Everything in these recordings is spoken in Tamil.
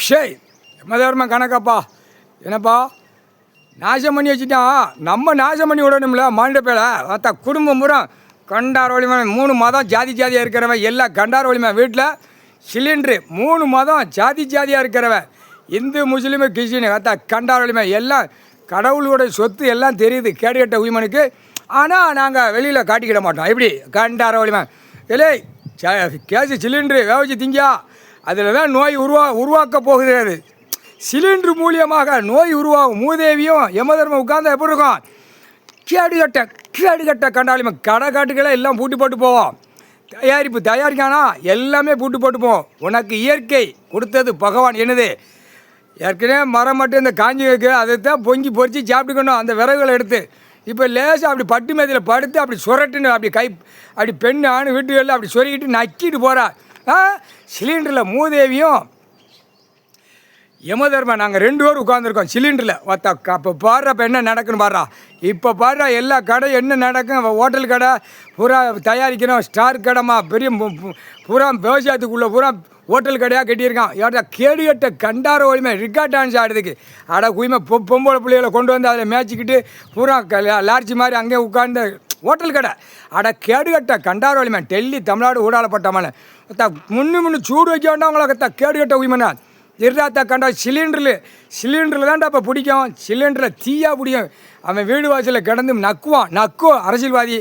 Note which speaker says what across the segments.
Speaker 1: ஷேய் எம்மதர்ம கணக்கப்பா என்னப்பா நாசம் பண்ணி வச்சுட்டான். நம்ம நாசம் பண்ணி விடணும்ல மாநில பேல அத்தா குடும்பம் பூரா கண்டார் வலிமை 3 மதம் ஜாதியாக இருக்கிறவன் எல்லாம் கண்டார் வலிமை வீட்டில் சிலிண்ட்ரு 3 மதம் ஜாதியாக இருக்கிறவன் இந்து முஸ்லீமு கிறிஸ்டின் அத்தா கண்டார் வலிமை எல்லாம் கடவுளோட சொத்து எல்லாம் தெரியுது கேடுகட்ட உயிமனுக்கு. ஆனால் நாங்கள் வெளியில் காட்டிக்கிட மாட்டோம். எப்படி கண்டார வலிமை இல்லை கேஸு சிலிண்ட்ரு வேவச்சு திங்கா அதில் தான் நோய் உருவாக்க போகிறது. சிலிண்ட்ரு மூலியமாக நோய் உருவாகும். மூதேவியும் யமதர்மம் உட்கார்ந்தா எப்படி இருக்கும்? கேடுகட்ட கண்டாலிமை கடை காட்டுக்களை எல்லாம் பூட்டி போட்டு போவோம். தயாரிக்கானா எல்லாமே பூட்டி போட்டு போவோம். உனக்கு இயற்கை கொடுத்தது பகவான் என்னது ஏற்கனவே மரம் மட்டும் இந்த காஞ்சி வைக்க அதை தான் பொங்கி பொறிச்சு சாப்பிட்டுக்கணும். அந்த விறகுகளை எடுத்து இப்போ லேசாக அப்படி பட்டு மேதியில் படுத்து அப்படி சுரட்டுன்னு அப்படி அப்படி பெண் ஆணு வீட்டுகளில் அப்படி சொருகிட்டு நக்கிட்டு போகிறா. சிலிண்டரில் மூதேவியும் யமதர்மன் நாங்கள் 2 பேரும் உட்காந்துருக்கோம் சிலிண்டரில். அப்போ பாடுறா இப்போ என்ன நடக்குன்னு பாடுறா. இப்போ பாடுறா எல்லா கடை என்ன நடக்கும். ஹோட்டல் கடை பூரா தயாரிக்கணும். ஸ்டார் கடைமா பெரிய பூரா விவசாயத்துக்குள்ளே பூரா ஹோட்டல் கடையாக கட்டியிருக்கான். ஏடா கேடுகட்ட கண்டார வலிமை ரிக்கா டான்ஸ் ஆடுறதுக்கு குயிமை பொம்பளை பிள்ளைகளை கொண்டு வந்து அதில் மேய்ச்சிக்கிட்டு பூரா லார்ஜி மாதிரி அங்கேயே உட்காந்து ஹோட்டல் கடை கேடுகட்ட கண்டார வலிமை டெல்லி தமிழ்நாடு ஊடாலப்பட்டமான முன்னு சூடு வைக்க வேண்டாம் உங்களுக்கு கேடுகட்ட உயிமனா இருடாத்தா கண்டா சிலிண்டரில் தான்டா இப்போ பிடிக்கும். சிலிண்டரில் தீயா பிடிக்கும். அவன் வீடு வாசலில் கிடந்து நக்குவான் அரசியல்வாதி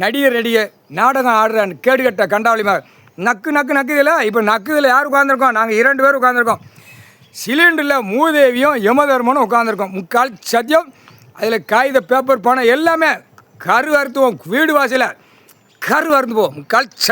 Speaker 1: நடிகர் நாடகம் ஆடுறான் கேடுகட்ட கண்டாவளிமா நக்குதில். இப்போ நக்குதில் யார் உட்காந்துருக்கோம்? நாங்கள் 2 பேர் உட்காந்துருக்கோம். சிலிண்டரில் மூதேவியும் யமதர்மனும் உட்காந்துருக்கோம். முக்கால் சத்தியம் அதில் காகித பேப்பர் பணம் எல்லாமே கரு அறுத்துவோம். வீடு வாசலில் கரு அறுத்து போவோம். முக்கால் சத்தியம்.